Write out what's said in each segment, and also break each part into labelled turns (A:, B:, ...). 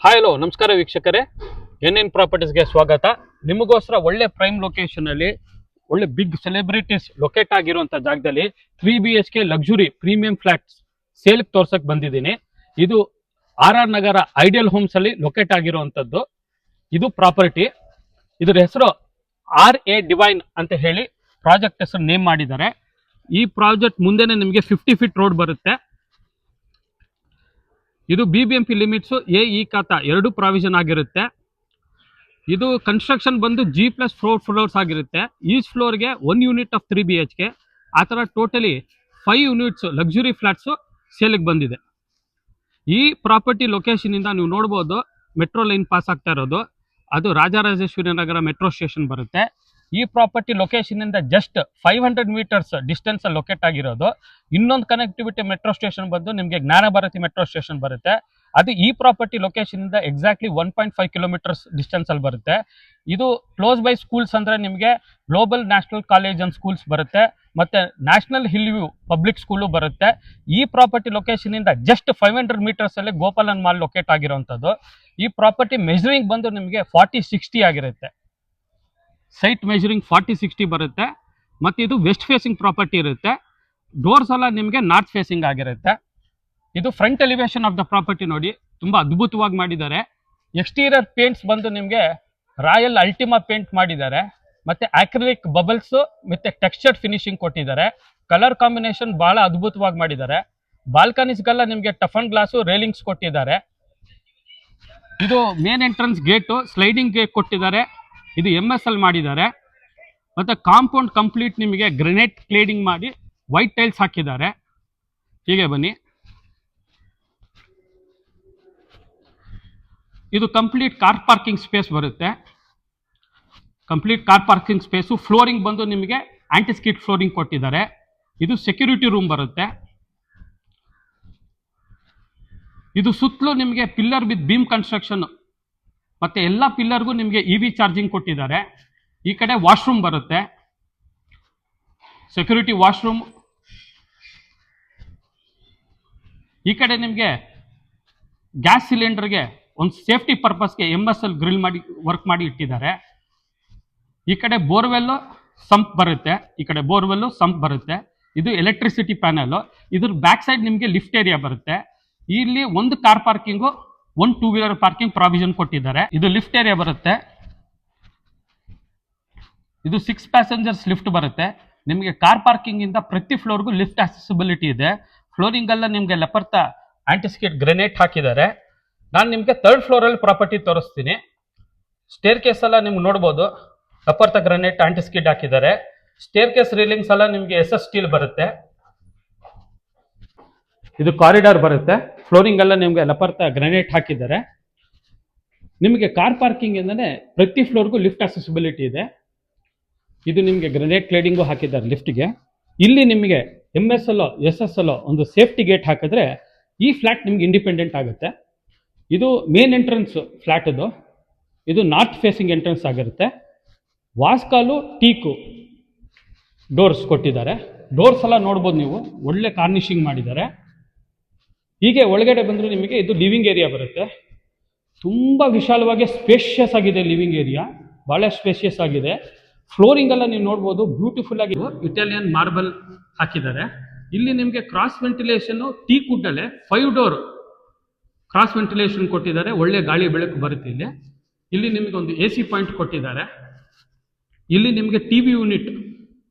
A: Hi hello ನಮಸ್ಕಾರ ವೀಕ್ಷಕರೇ, N ಪ್ರಾಪರ್ಟೀಸ್ಗೆ ಸ್ವಾಗತ. ನಿಮಗೋಸ್ಕರ ಒಳ್ಳೆ ಪ್ರೈಮ್ ಲೊಕೇಶನ್ ಅಲ್ಲಿ ಒಳ್ಳೆ ಬಿಗ್ ಸೆಲೆಬ್ರಿಟೀಸ್ ಲೊಕೇಟ್ ಆಗಿರುವಂತ ಜಾಗದಲ್ಲಿ 3BHK luxury premium flats sale ತೋರ್ಸಕ್ ಬಂದಿದ್ದೀನಿ. ಇದು RR ನಗರ ಐಡಿಯಲ್ ಹೋಮ್ಸ್ ಅಲ್ಲಿ ಲೊಕೇಟ್ ಆಗಿರುವಂತದ್ದು. ಇದು ಪ್ರಾಪರ್ಟಿ, ಇದ್ರ ಹೆಸರು RA ಡಿವೈನ್ ಅಂತ ಹೇಳಿ ಪ್ರಾಜೆಕ್ಟ್ ಹೆಸರು ನೇಮ್ ಮಾಡಿದ್ದಾರೆ. ಈ ಪ್ರಾಜೆಕ್ಟ್ ಮುಂದೆನೆ ನಿಮಗೆ 50 ಫೀಟ್ ರೋಡ್ ಬರುತ್ತೆ. ಇದು BBMP ಲಿಮಿಟ್ಸ್ ಎ ಖಾತಾ ಎರಡು ಪ್ರಾವಿಷನ್ ಆಗಿರುತ್ತೆ. ಇದು ಕನ್ಸ್ಟ್ರಕ್ಷನ್ ಬಂದು G+4 ಫ್ಲೋರ್ಸ್ ಆಗಿರುತ್ತೆ. ಈಚ್ ಫ್ಲೋರ್ಗೆ 1 ಯೂನಿಟ್ ಆಫ್ 3BHK. ಆ ಥರ ಟೋಟಲಿ 5 ಯೂನಿಟ್ಸ್ ಲಕ್ಸುರಿ ಫ್ಲಾಟ್ಸು ಸೇಲಿಗೆ ಬಂದಿದೆ. ಈ ಪ್ರಾಪರ್ಟಿ ಲೊಕೇಶನಿಂದ ನೀವು ನೋಡ್ಬೋದು, ಮೆಟ್ರೋ ಲೈನ್ ಪಾಸ್ ಆಗ್ತಾ ಇರೋದು ಅದು ರಾಜರಾಜೇಶ್ವರಿ ನಗರ ಮೆಟ್ರೋ ಸ್ಟೇಷನ್ ಬರುತ್ತೆ. ಈ ಪ್ರಾಪರ್ಟಿ ಲೊಕೇಶನಿಂದ ಜಸ್ಟ್ 500 ಮೀಟರ್ಸ್ ಡಿಸ್ಟೆನ್ಸ್ ಅಲ್ಲಿ ಲೊಕೇಟ್ ಆಗಿರೋದು. ಇನ್ನೊಂದು ಕನೆಕ್ಟಿವಿಟಿ ಮೆಟ್ರೋ ಸ್ಟೇಷನ್ ಬಂದು ನಿಮಗೆ ಜ್ಞಾನ ಭಾರತಿ ಮೆಟ್ರೋ ಸ್ಟೇಷನ್ ಬರುತ್ತೆ. ಅದು ಈ ಪ್ರಾಪರ್ಟಿ ಲೊಕೇಶನಿಂದ ಎಕ್ಸಾಕ್ಟ್ಲಿ 1.5 ಕಿಲೋಮೀಟರ್ಸ್ ಡಿಸ್ಟೆನ್ಸ್ ಅಲ್ಲಿ ಬರುತ್ತೆ. ಇದು ಕ್ಲೋಸ್ ಬೈ ಸ್ಕೂಲ್ಸ್ ಅಂದ್ರೆ ನಿಮಗೆ global national college and schools ಬರುತ್ತೆ, ಮತ್ತೆ national hill view public school ಬರುತ್ತೆ. ಈ ಪ್ರಾಪರ್ಟಿ ಲೊಕೇಶನಿಂದ ಜಸ್ಟ್ 500 ಮೀಟರ್ಸ್ ಅಲ್ಲಿ ಗೋಪಾಲನ್ ಮಾಲ್ ಲೊಕೇಟ್ ಆಗಿರುವಂಥದ್ದು. ಈ ಪ್ರಾಪರ್ಟಿ ಮೆಜರಿಂಗ್ ಬಂದು ನಿಮಗೆ 40-60 ಆಗಿರುತ್ತೆ. ಸೈಟ್ ಮೆಜರಿಂಗ್ 40-60 ಬರುತ್ತೆ. ಮತ್ತು ಇದು ವೆಸ್ಟ್ ಫೇಸಿಂಗ್ ಪ್ರಾಪರ್ಟಿ ಇರುತ್ತೆ. ಡೋರ್ಸ್ ಎಲ್ಲ ನಿಮಗೆ ನಾರ್ತ್ ಫೇಸಿಂಗ್ ಆಗಿರುತ್ತೆ. ಇದು front elevation of the property ನೋಡಿ, ತುಂಬ ಅದ್ಭುತವಾಗಿ ಮಾಡಿದ್ದಾರೆ. ಎಕ್ಸ್ಟೀರಿಯರ್ ಪೇಂಟ್ಸ್ ಬಂದು ನಿಮಗೆ ರಾಯಲ್ ಅಲ್ಟಿಮಾ ಪೇಂಟ್ ಮಾಡಿದ್ದಾರೆ, ಮತ್ತು ಆಕ್ರಿಲಿಕ್ ಬಬಲ್ಸು ಮತ್ತು ಟೆಕ್ಸ್ಚರ್ಡ್ ಫಿನಿಶಿಂಗ್ ಕೊಟ್ಟಿದ್ದಾರೆ. ಕಲರ್ ಕಾಂಬಿನೇಷನ್ ಭಾಳ ಅದ್ಭುತವಾಗಿ ಮಾಡಿದ್ದಾರೆ. ಬಾಲ್ಕನೀಸ್ಗೆಲ್ಲ ನಿಮಗೆ ಟಫನ್ ಗ್ಲಾಸು ರೇಲಿಂಗ್ಸ್ ಕೊಟ್ಟಿದ್ದಾರೆ. ಇದು main entrance gate, sliding gate ಕೊಟ್ಟಿದ್ದಾರೆ. ಇದು MSL ಮಾಡಿದ್ದಾರೆ. ಮತ್ತು ಕಾಂಪೌಂಡ್ ಕಂಪ್ಲೀಟ್ ನಿಮಗೆ ಗ್ರೆನೇಟ್ ಕ್ಲೇಡಿಂಗ್ ಮಾಡಿ ವೈಟ್ ಟೈಲ್ಸ್ ಹಾಕಿದ್ದಾರೆ. ಹೀಗೆ ಬನ್ನಿ, ಇದು ಕಂಪ್ಲೀಟ್ ಕಾರ್ ಪಾರ್ಕಿಂಗ್ ಸ್ಪೇಸ್ ಬರುತ್ತೆ. Complete car parking space. Flooring ಬಂದು ನಿಮಗೆ ಆಂಟಿಸ್ಕಿಡ್ ಫ್ಲೋರಿಂಗ್ ಕೊಟ್ಟಿದ್ದಾರೆ. ಇದು ಸೆಕ್ಯೂರಿಟಿ ರೂಮ್ ಬರುತ್ತೆ. ಇದು ಸುತ್ತಲೂ ನಿಮಗೆ ಪಿಲ್ಲರ್ ವಿತ್ ಬೀಮ್ ಕನ್ಸ್ಟ್ರಕ್ಷನ್, ಮತ್ತು ಎಲ್ಲ ಪಿಲ್ಲರ್ಗೂ ನಿಮಗೆ EV ಚಾರ್ಜಿಂಗ್ ಕೊಟ್ಟಿದ್ದಾರೆ. ಈ ಕಡೆ ವಾಶ್ರೂಮ್ ಬರುತ್ತೆ, ಸೆಕ್ಯೂರಿಟಿ ವಾಶ್ರೂಮ್. ಈ ಕಡೆ ನಿಮಗೆ ಗ್ಯಾಸ್ ಸಿಲಿಂಡರ್ಗೆ ಒಂದು ಸೇಫ್ಟಿ ಪರ್ಪಸ್ಗೆ MSL ಗ್ರಿಲ್ ಮಾಡಿ ವರ್ಕ್ ಮಾಡಿ ಇಟ್ಟಿದ್ದಾರೆ. ಈ ಕಡೆ ಬೋರ್ವೆಲ್ಲು ಸಂಪ್ ಬರುತ್ತೆ, ಈ ಕಡೆ ಬೋರ್ವೆಲ್ಲು ಸಂಪ್ ಬರುತ್ತೆ. ಇದು ಎಲೆಕ್ಟ್ರಿಸಿಟಿ ಪ್ಯಾನಲ್. ಇದ್ರ ಬ್ಯಾಕ್ ಸೈಡ್ ನಿಮಗೆ ಲಿಫ್ಟ್ ಏರಿಯಾ ಬರುತ್ತೆ. ಇಲ್ಲಿ ಒಂದು ಕಾರ್ ಪಾರ್ಕಿಂಗು, ಒಂದು 2 ವೀಲರ್ ಪಾರ್ಕಿಂಗ್ ಪ್ರಾವಿಷನ್ ಕೊಟ್ಟಿದ್ದಾರೆ. ಇದು ಲಿಫ್ಟ್ ಏರಿಯಾ ಬರುತ್ತೆ. ಇದು 6 ಪ್ಯಾಸೆಂಜರ್ಸ್ ಲಿಫ್ಟ್ ಬರುತ್ತೆ. ನಿಮಗೆ ಕಾರ್ ಪಾರ್ಕಿಂಗ್ ಇಂದ ಪ್ರತಿ ಫ್ಲೋರ್ಗೂ ಲಿಫ್ಟ್ ಅಕ್ಸೆಸಿಬಿಲಿಟಿ ಇದೆ. ಫ್ಲೋರಿಂಗ್ ಎಲ್ಲ ನಿಮಗೆ ಲೆಪರ್ತಾ ಆಂಟಿಸ್ಕಿಡ್ ಗ್ರೆನೇಟ್ ಹಾಕಿದ್ದಾರೆ. ನಾನು ನಿಮಗೆ 3rd ಫ್ಲೋರಲ್ಲಿ ಪ್ರಾಪರ್ಟಿ ತೋರಿಸ್ತೀನಿ. ಸ್ಟೇರ್ ಕೇಸ್ ಎಲ್ಲ ನಿಮ್ಗೆ ನೋಡ್ಬೋದು, ಲೆಪರ್ತಾ ಗ್ರೆನೇಟ್ ಆಂಟಿಸ್ಕಿಡ್ ಹಾಕಿದ್ದಾರೆ. ಸ್ಟೇರ್ ಕೇಸ್ ರೀಲಿಂಗ್ಸ್ ಎಲ್ಲ ನಿಮಗೆ SS ಸ್ಟೀಲ್ ಬರುತ್ತೆ. ಇದು ಕಾರಿಡಾರ್ ಬರುತ್ತೆ. ಫ್ಲೋರಿಂಗ್ ಎಲ್ಲ ನಿಮಗೆ ಲೆಪರ್ತಾ ಗ್ರೆನೇಟ್ ಹಾಕಿದ್ದಾರೆ. ನಿಮಗೆ ಕಾರ್ ಪಾರ್ಕಿಂಗ್ ಇಂದನೇ ಪ್ರತಿ ಫ್ಲೋರ್ಗೂ ಲಿಫ್ಟ್ ಅಕ್ಸೆಸಿಬಿಲಿಟಿ ಇದೆ. ಇದು ನಿಮಗೆ ಗ್ರೆನೇಟ್ ಕ್ಲೇಡಿಂಗು ಹಾಕಿದ್ದಾರೆ ಲಿಫ್ಟ್ಗೆ. ಇಲ್ಲಿ ನಿಮಗೆ MSL SSL ಒಂದು ಸೇಫ್ಟಿ ಗೇಟ್ ಹಾಕಿದ್ರೆ ಈ ಫ್ಲಾಟ್ ನಿಮ್ಗೆ ಇಂಡಿಪೆಂಡೆಂಟ್ ಆಗುತ್ತೆ. ಇದು ಮೇನ್ ಎಂಟ್ರೆನ್ಸ್ ಫ್ಲಾಟ್. ಇದು ನಾರ್ತ್ ಫೇಸಿಂಗ್ ಎಂಟ್ರೆನ್ಸ್ ಆಗಿರುತ್ತೆ. ವಾಸ್ಕಾಲು ಟೀಕು ಡೋರ್ಸ್ ಕೊಟ್ಟಿದ್ದಾರೆ. ಡೋರ್ಸ್ ಎಲ್ಲ ನೋಡ್ಬೋದು ನೀವು, ಒಳ್ಳೆ ಕಾರ್ನಿಶಿಂಗ್ ಮಾಡಿದ್ದಾರೆ. ಹೀಗೆ ಒಳಗಡೆ ಬಂದರೆ ನಿಮಗೆ ಇದು ಲಿವಿಂಗ್ ಏರಿಯಾ ಬರುತ್ತೆ. ತುಂಬ ವಿಶಾಲವಾಗಿ ಸ್ಪೇಷಿಯಸ್ ಆಗಿದೆ ಲಿವಿಂಗ್ ಏರಿಯಾ, ಭಾಳ ಸ್ಪೇಷಿಯಸ್ ಆಗಿದೆ. ಫ್ಲೋರಿಂಗ್ ಎಲ್ಲ ನೀವು ನೋಡ್ಬೋದು, ಬ್ಯೂಟಿಫುಲ್ ಆಗಿ ಇಟಾಲಿಯನ್ ಮಾರ್ಬಲ್ ಹಾಕಿದ್ದಾರೆ. ಇಲ್ಲಿ ನಿಮಗೆ ಕ್ರಾಸ್ ವೆಂಟಿಲೇಷನ್ ಟೀಕ್ ವುಡ್ ಅಲ್ಲೇ 5 ಡೋರ್ ಕ್ರಾಸ್ ವೆಂಟಿಲೇಷನ್ ಕೊಟ್ಟಿದ್ದಾರೆ. ಒಳ್ಳೆ ಗಾಳಿ ಬೆಳಕು ಬರುತ್ತೆ. ಇಲ್ಲಿ ನಿಮಗೆ ಒಂದು AC ಪಾಯಿಂಟ್ ಕೊಟ್ಟಿದ್ದಾರೆ. ಇಲ್ಲಿ ನಿಮಗೆ TV ಯೂನಿಟ್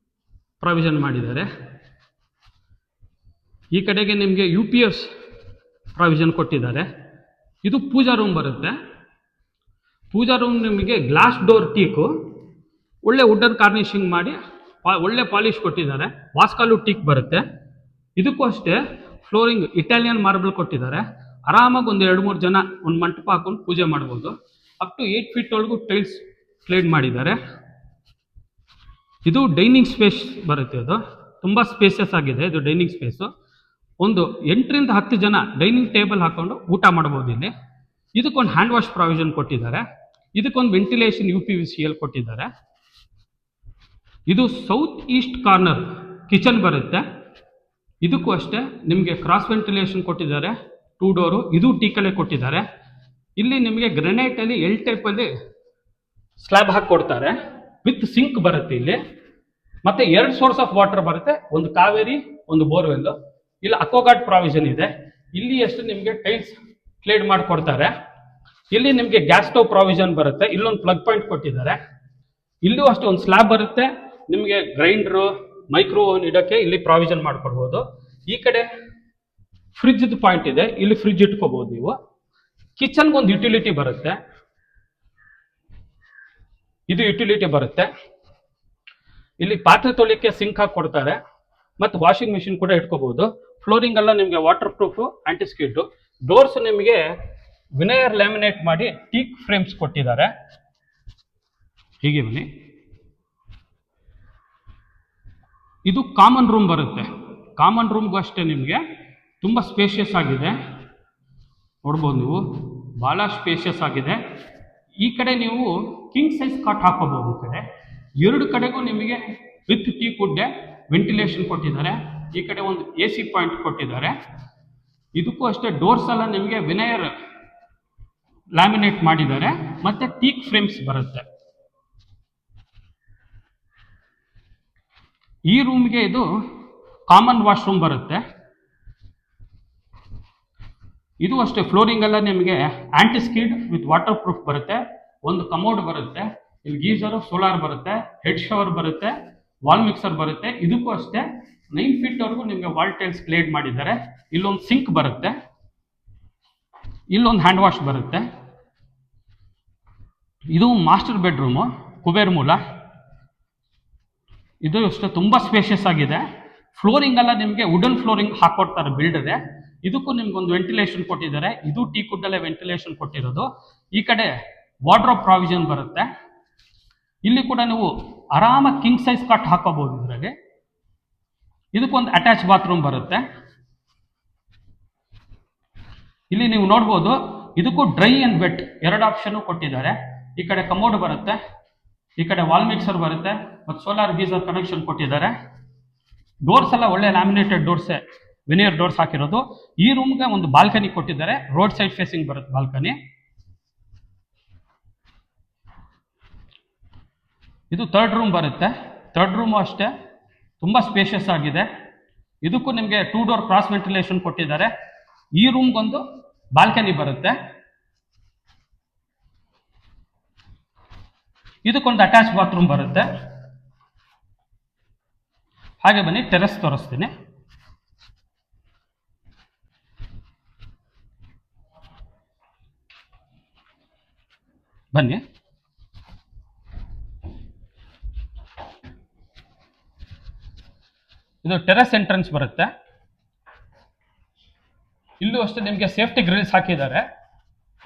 A: ಪ್ರಾವಿಷನ್ ಮಾಡಿದ್ದಾರೆ. ಈ ಕಡೆಗೆ ನಿಮಗೆ UPS ಪ್ರಾವಿಷನ್ ಕೊಟ್ಟಿದ್ದಾರೆ. ಇದು ಪೂಜಾ ರೂಮ್ ಬರುತ್ತೆ. ಪೂಜಾ ರೂಮ್ ನಿಮಗೆ ಗ್ಲಾಸ್ ಡೋರ್ ಟೀಕು, ಒಳ್ಳೆ ವುಡನ್ ಕಾರ್ನಿಶಿಂಗ್ ಮಾಡಿ ಒಳ್ಳೆ ಪಾಲಿಶ್ ಕೊಟ್ಟಿದ್ದಾರೆ. ವಾಸ್ಕಾಲು ಟೀಕ್ ಬರುತ್ತೆ. ಇದಕ್ಕೂ ಅಷ್ಟೇ ಫ್ಲೋರಿಂಗ್ ಇಟಾಲಿಯನ್ ಮಾರ್ಬಲ್ ಕೊಟ್ಟಿದ್ದಾರೆ. ಆರಾಮಾಗಿ ಒಂದು 2-3 ಜನ ಒಂದು ಮಂಟಪ ಹಾಕೊಂಡು ಪೂಜೆ ಮಾಡ್ಬೋದು. ಅಪ್ ಟು 8 ಫೀಟ್ ಒಳಗೂ ಟೈಲ್ಸ್ ಕ್ಲೇಡ್ ಮಾಡಿದ್ದಾರೆ. ಇದು ಡೈನಿಂಗ್ ಸ್ಪೇಸ್ ಬರುತ್ತೆ. ಅದು ತುಂಬ ಸ್ಪೇಸಿಯಸ್ ಆಗಿದೆ. ಇದು ಡೈನಿಂಗ್ ಸ್ಪೇಸು. ಒಂದು 8ರಿಂದ 10 ಜನ ಡೈನಿಂಗ್ ಟೇಬಲ್ ಹಾಕೊಂಡು ಊಟ ಮಾಡ್ಬೋದು ಇಲ್ಲಿ. ಇದಕ್ಕೊಂದು ಹ್ಯಾಂಡ್ ವಾಶ್ ಪ್ರಾವಿಷನ್ ಕೊಟ್ಟಿದ್ದಾರೆ. ಇದಕ್ಕೊಂದು ವೆಂಟಿಲೇಷನ್ UPVCL ಕೊಟ್ಟಿದ್ದಾರೆ. ಇದು ಸೌತ್ ಈಸ್ಟ್ ಕಾರ್ನರ್ ಕಿಚನ್ ಬರುತ್ತೆ. ಇದಕ್ಕೂ ಅಷ್ಟೇ ನಿಮಗೆ ಕ್ರಾಸ್ ವೆಂಟಿಲೇಷನ್ ಕೊಟ್ಟಿದ್ದಾರೆ. 2 ಡೋರು. ಇದು ಟೀಕಲ್ಲೇ ಕೊಟ್ಟಿದ್ದಾರೆ. ಇಲ್ಲಿ ನಿಮಗೆ ಗ್ರೆನೈಟ್ ಅಲ್ಲಿ ಎಲ್ ಟೈಪ್ ಅಲ್ಲಿ ಸ್ಲ್ಯಾಬ್ ಹಾಕಿ ಕೊಡ್ತಾರೆ, ವಿತ್ ಸಿಂಕ್ ಬರುತ್ತೆ ಇಲ್ಲಿ, ಮತ್ತೆ 2 ಸೋರ್ಸ್ ಆಫ್ ವಾಟರ್ ಬರುತ್ತೆ, ಒಂದು ಕಾವೇರಿ ಒಂದು ಬೋರ್ವೆಲ್. ಇಲ್ಲಿ ಅಕ್ವಾಗಾರ್ಡ್ ಪ್ರಾವಿಷನ್ ಇದೆ. ಇಲ್ಲಿ ಎಷ್ಟು ನಿಮಗೆ ಟೈಲ್ಸ್ ಕ್ಲೇಡ್ ಮಾಡಿ ಕೊಡ್ತಾರೆ. ಇಲ್ಲಿ ನಿಮಗೆ ಗ್ಯಾಸ್ ಸ್ಟವ್ ಪ್ರಾವಿಷನ್ ಬರುತ್ತೆ, ಇಲ್ಲೊಂದು ಪ್ಲಗ್ ಪಾಯಿಂಟ್ ಕೊಟ್ಟಿದ್ದಾರೆ. ಇಲ್ಲೂ ಅಷ್ಟು ಒಂದು ಸ್ಲ್ಯಾಬ್ ಬರುತ್ತೆ, ನಿಮಗೆ ಗ್ರೈಂಡರು ಮೈಕ್ರೋ ಓವನ್ ಇಡಕ್ಕೆ ಇಲ್ಲಿ ಪ್ರಾವಿಷನ್ ಮಾಡ್ಕೊಡ್ಬೋದು. ಈ ಕಡೆ ಫ್ರಿಜ್ ಪಾಯಿಂಟ್ ಇದೆ, ಇಲ್ಲಿ ಫ್ರಿಜ್ ಇಟ್ಕೋಬಹುದು ನೀವು. ಕಿಚನ್ಗೆ ಒಂದು ಯುಟಿಲಿಟಿ ಬರುತ್ತೆ, ಇದು ಯುಟಿಲಿಟಿ ಬರುತ್ತೆ. ಇಲ್ಲಿ ಪಾತ್ರೆ ತೊಳಿಯಕ್ಕೆ ಸಿಂಕ್ ಹಾಕಿ ಕೊಡ್ತಾರೆ, ಮತ್ತು ವಾಷಿಂಗ್ ಮಿಷಿನ್ ಕೂಡ ಇಟ್ಕೋಬಹುದು. ಫ್ಲೋರಿಂಗ್ ಎಲ್ಲ ನಿಮಗೆ water proof aunty skid. Doors ನಿಮಗೆ ವಿನಯರ್ ಲ್ಯಾಮಿನೇಟ್ ಮಾಡಿ ಟೀಕ್ ಫ್ರೇಮ್ಸ್ ಕೊಟ್ಟಿದ್ದಾರೆ. ಹೀಗೆ ಬನ್ನಿ, ಇದು ಕಾಮನ್ ರೂಮ್ ಬರುತ್ತೆ. ಕಾಮನ್ ರೂಮ್ಗೂ ಅಷ್ಟೇ ನಿಮಗೆ ತುಂಬ ಸ್ಪೇಷಿಯಸ್ ಆಗಿದೆ, ನೋಡ್ಬೋದು ನೀವು, ಬಹಳ ಸ್ಪೇಷಿಯಸ್ ಆಗಿದೆ. ಈ ಕಡೆ ನೀವು ಕಿಂಗ್ ಸೈಜ್ ಕಾಟ್ ಹಾಕೋಬಹುದು. ಈ ಕಡೆ 2 ಕಡೆಗೂ ನಿಮಗೆ ವಿತ್ ಟೀ ಕುಡ್ಡೆ ವೆಂಟಿಲೇಷನ್ ಕೊಟ್ಟಿದ್ದಾರೆ. ಈ ಕಡೆ ಒಂದು AC ಪಾಯಿಂಟ್ ಕೊಟ್ಟಿದ್ದಾರೆ. ಇದಕ್ಕೂ ಅಷ್ಟೇ ಡೋರ್ಸ್ ಎಲ್ಲ ನಿಮಗೆ ವಿನಯರ್ ಲ್ಯಾಮಿನೇಟ್ ಮಾಡಿದ್ದಾರೆ, ಮತ್ತೆ ಟೀಕ್ ಫ್ರೇಮ್ಸ್ ಬರುತ್ತೆ. ಈ ರೂಮ್ಗೆ ಇದು ಕಾಮನ್ ವಾಶ್ರೂಮ್ ಬರುತ್ತೆ. ಇದು ಅಷ್ಟೇ ಫ್ಲೋರಿಂಗ್ ಎಲ್ಲ ನಿಮಗೆ aunty skid with water proof ಬರುತ್ತೆ. ಒಂದು ಕಮೋಡ್ ಬರುತ್ತೆ, ಇಲ್ಲಿ ಗೀಸರ್ ಸೋಲಾರ್ ಬರುತ್ತೆ, ಹೆಡ್ ಶವರ್ ಬರುತ್ತೆ, ವಾಲ್ ಮಿಕ್ಸರ್ ಬರುತ್ತೆ. ಇದಕ್ಕೂ ಅಷ್ಟೇ 9 ಫೀಟ್ ವರೆಗೂ ನಿಮಗೆ ವಾಲ್ ಟೈಲ್ಸ್ ಕ್ಲೇಡ್ ಮಾಡಿದ್ದಾರೆ. ಇಲ್ಲೊಂದು ಸಿಂಕ್ ಬರುತ್ತೆ, ಇಲ್ಲೊಂದು ಹ್ಯಾಂಡ್ ವಾಶ್ ಬರುತ್ತೆ. ಇದು ಮಾಸ್ಟರ್ ಬೆಡ್ರೂಮು, ಕುಬೇರ್ ಮೂಲ. ಇದು ಅಷ್ಟೇ ತುಂಬ ಸ್ಪೇಷಿಯಸ್ ಆಗಿದೆ. ಫ್ಲೋರಿಂಗ್ ಎಲ್ಲ ನಿಮಗೆ ವುಡನ್ ಫ್ಲೋರಿಂಗ್ ಹಾಕೊಡ್ತಾರೆ ಬಿಲ್ಡರೇ. ಇದಕ್ಕೂ ನಿಮ್ಗೊಂದು ವೆಂಟಿಲೇಷನ್ ಕೊಟ್ಟಿದ್ದಾರೆ. ಇದು ಟೀ ಕುಡ್ಡಲ್ಲೇ ವೆಂಟಿಲೇಷನ್ ಕೊಟ್ಟಿರೋದು. ಈ ಕಡೆ ವಾರ್ಡ್ರೋಬ್ ಪ್ರಾವಿಷನ್ ಬರುತ್ತೆ. ಇಲ್ಲಿ ಕೂಡ ನೀವು ಆರಾಮಾಗಿ ಕಿಂಗ್ ಸೈಜ್ ಕಾಟ್ ಹಾಕೋಬಹುದು ಇದರಲ್ಲಿ. ಇದಕ್ಕೊಂದು ಅಟ್ಯಾಚ್ ಬಾತ್ರೂಮ್ ಬರುತ್ತೆ. ಇಲ್ಲಿ ನೀವು ನೋಡ್ಬೋದು, ಇದಕ್ಕೂ ಡ್ರೈ ಅಂಡ್ ವೆಟ್ 2 ಆಪ್ಷನ್ ಕೊಟ್ಟಿದ್ದಾರೆ. ಈ ಕಡೆ ಕಮೋಡ್ ಬರುತ್ತೆ, ಈ ಕಡೆ ವಾಲ್ ಮಿಕ್ಸರ್ ಬರುತ್ತೆ, ಮತ್ತು ಸೋಲಾರ್ ಗೀಸರ್ ಕನೆಕ್ಷನ್ ಕೊಟ್ಟಿದ್ದಾರೆ. ಡೋರ್ಸ್ ಎಲ್ಲ ಒಳ್ಳೆ ಲ್ಯಾಮಿನೇಟೆಡ್ ಡೋರ್ಸೇ, ವಿನಿಯರ್ ಡೋರ್ಸ್ ಹಾಕಿರೋದು. ಈ ರೂಮ್ಗೆ ಒಂದು ಬಾಲ್ಕನಿ ಕೊಟ್ಟಿದ್ದಾರೆ, ರೋಡ್ ಸೈಡ್ ಫೇಸಿಂಗ್ ಬರುತ್ತೆ ಬಾಲ್ಕನಿ. ಇದು 3rd ರೂಮ್ ಬರುತ್ತೆ. 3rd ರೂಮು ಅಷ್ಟೇ ತುಂಬ ಸ್ಪೇಷಿಯಸ್ ಆಗಿದೆ. ಇದಕ್ಕೂ ನಿಮಗೆ 2 ಡೋರ್ ಕ್ರಾಸ್ ವೆಂಟಿಲೇಷನ್ ಕೊಟ್ಟಿದ್ದಾರೆ. ಈ ರೂಮ್ಗೊಂದು ಬಾಲ್ಕನಿ ಬರುತ್ತೆ. ಇದಕ್ಕೊಂದು ಅಟ್ಯಾಚ್ ಬಾತ್ರೂಮ್ ಬರುತ್ತೆ. ಹಾಗೆ ಬನ್ನಿ, ಟೆರೆಸ್ ತೋರಿಸ್ತೀನಿ. ಬನ್ನಿ, ಇದು ಟೆರೆಸ್ ಎಂಟ್ರೆನ್ಸ್ ಬರುತ್ತೆ. ಇಲ್ಲೂ ಅಷ್ಟೇ ನಿಮಗೆ ಸೇಫ್ಟಿ ಗ್ರಿಲ್ಸ್ ಹಾಕಿದ್ದಾರೆ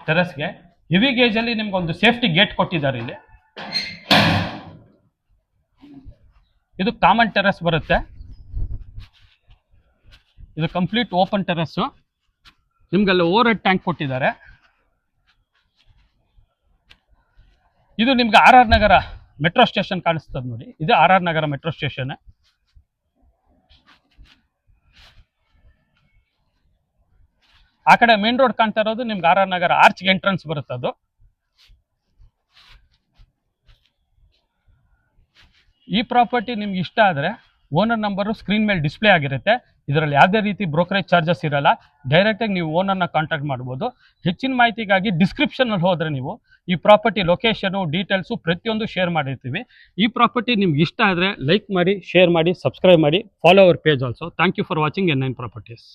A: ಟೆರೆಸ್ಗೆ. ಹೆವಿ ಗೇಜಲ್ಲಿ ನಿಮ್ಗೆ ಒಂದು ಸೇಫ್ಟಿ ಗೇಟ್ ಕೊಟ್ಟಿದ್ದಾರೆ ಇಲ್ಲಿ. ಇದು ಕಾಮನ್ ಟೆರೆಸ್ ಬರುತ್ತೆ. ಇದು ಕಂಪ್ಲೀಟ್ ಓಪನ್ ಟೆರೆಸ್ಸು. ನಿಮ್ಗೆಲ್ಲ ಓವರ್ ಹೆಡ್ ಟ್ಯಾಂಕ್ ಕೊಟ್ಟಿದ್ದಾರೆ. ಇದು ನಿಮ್ಗೆ RR ನಗರ ಮೆಟ್ರೋ ಸ್ಟೇಷನ್ ಕಾಣಿಸ್ತದೆ ನೋಡಿ, ಇದು RR ನಗರ ಮೆಟ್ರೋ ಸ್ಟೇಷನ್. ಆ ಕಡೆ ಮೇನ್ ರೋಡ್ ಕಾಣ್ತಾ ಇರೋದು ನಿಮ್ಗೆ RR ನಗರ ಆರ್ಚ್ ಎಂಟ್ರೆನ್ಸ್ ಬರುತ್ತೆ. ಅದು ಈ ಪ್ರಾಪರ್ಟಿ ನಿಮ್ಗೆ ಇಷ್ಟ ಆದರೆ ಓನರ್ ನಂಬರು ಸ್ಕ್ರೀನ್ ಮೇಲೆ ಡಿಸ್ಪ್ಲೇ ಆಗಿರುತ್ತೆ. ಇದರಲ್ಲಿ ಯಾವುದೇ ರೀತಿ ಬ್ರೋಕರೇಜ್ ಚಾರ್ಜಸ್ ಇರಲ್ಲ. ಡೈರೆಕ್ಟಾಗಿ ನೀವು ಓನರ್ನ ಕಾಂಟ್ಯಾಕ್ಟ್ ಮಾಡ್ಬೋದು. ಹೆಚ್ಚಿನ ಮಾಹಿತಿಗಾಗಿ ಡಿಸ್ಕ್ರಿಪ್ಷನಲ್ಲಿ ಹೋದರೆ ನೀವು ಈ ಪ್ರಾಪರ್ಟಿ ಲೊಕೇಶನು ಡೀಟೇಲ್ಸು ಪ್ರತಿಯೊಂದು ಶೇರ್ ಮಾಡಿರ್ತೀವಿ. ಈ ಪ್ರಾಪರ್ಟಿ ನಿಮ್ಗೆ ಇಷ್ಟ ಆದರೆ ಲೈಕ್ ಮಾಡಿ, ಶೇರ್ ಮಾಡಿ, ಸಬ್ಸ್ಕ್ರೈಬ್ ಮಾಡಿ, follow our page also. Thank you for watching N9 properties.